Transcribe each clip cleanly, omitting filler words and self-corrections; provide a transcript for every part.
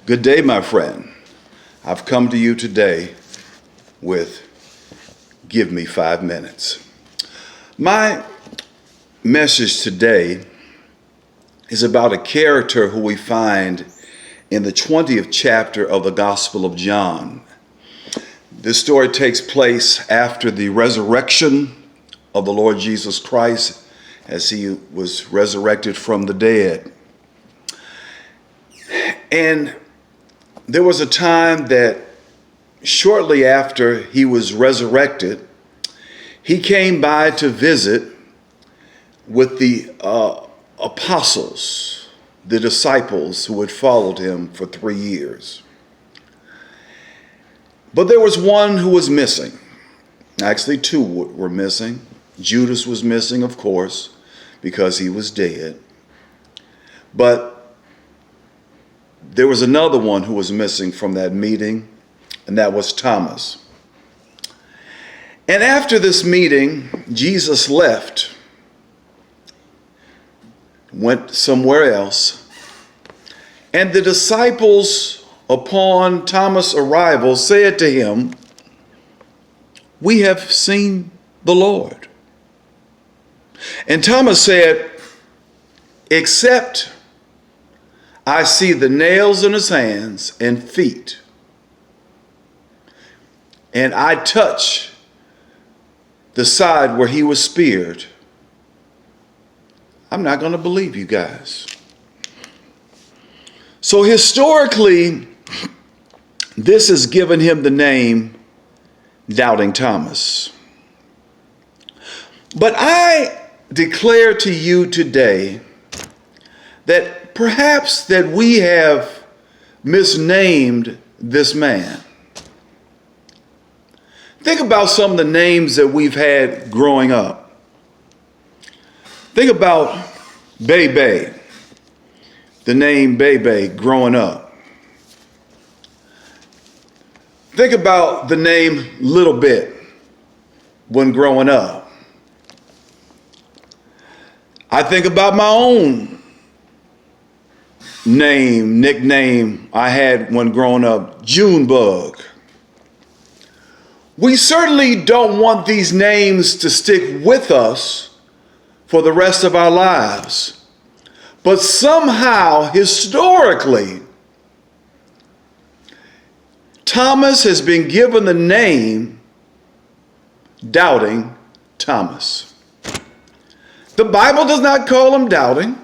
Good day, my friend. I've come to you today with Give Me 5 Minutes. My message today is about a character who we find in the 20th chapter of the Gospel of John. This story takes place after the resurrection of the Lord Jesus Christ as he was resurrected from the dead. And there was a time that shortly after he was resurrected, he came by to visit with the apostles, the disciples who had followed him for 3 years. But there was one who was missing. Actually, two were missing. Judas was missing, of course, because he was dead. But there was another one who was missing from that meeting, and that was Thomas. And after this meeting, Jesus left, went somewhere else, and the disciples, upon Thomas' arrival, said to him, "We have seen the Lord." And Thomas said, "Except I see the nails in his hands and feet, and I touch the side where he was speared, I'm not going to believe you guys." So historically, this has given him the name Doubting Thomas. But I declare to you today that perhaps that we have misnamed this man. Think about some of the names that we've had growing up. Think about Bebe, the name Bebe growing up. Think about the name Little Bit when growing up. I think about my own nickname I had when growing up, Junebug. We certainly don't want these names to stick with us for the rest of our lives. But somehow, historically, Thomas has been given the name Doubting Thomas. The Bible does not call him Doubting,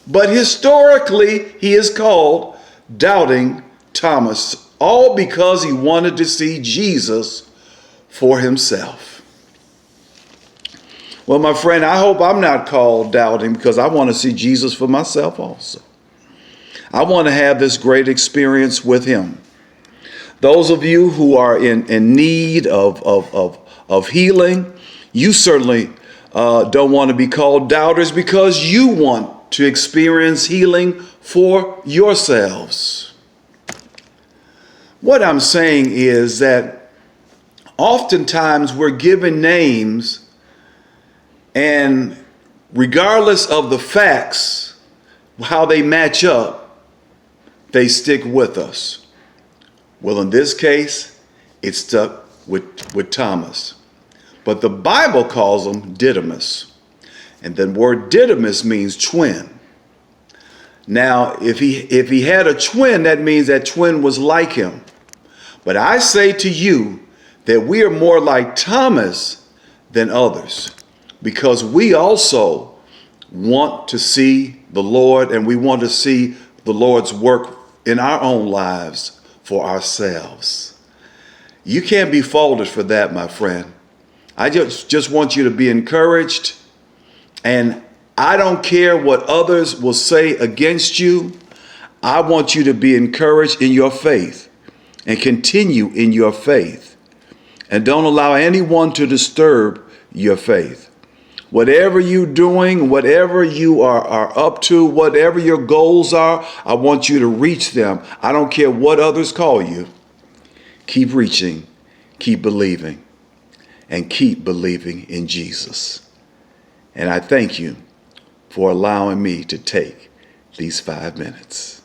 but historically he is called Doubting Thomas, all because he wanted to see Jesus for himself. Well, my friend, I hope I'm not called Doubting, because I want to see Jesus for myself also. I want to have this great experience with him. Those of you who are in need of healing, you certainly don't want to be called doubters, because you want to experience healing for yourselves. What I'm saying is that oftentimes we're given names, and regardless of the facts, how they match up, they stick with us. Well, in this case, it stuck with Thomas. But the Bible calls him Didymus. And the word Didymus means twin. Now, if he had a twin, that means that twin was like him. But I say to you that we are more like Thomas than others, because we also want to see the Lord, and we want to see the Lord's work in our own lives for ourselves. You can't be faulted for that, my friend. I just want you to be encouraged, and I don't care what others will say against you. I want you to be encouraged in your faith and continue in your faith, and don't allow anyone to disturb your faith. Whatever you're doing, whatever you are up to, whatever your goals are, I want you to reach them. I don't care what others call you. Keep reaching, keep believing, and keep believing in Jesus. And I thank you for allowing me to take these 5 minutes.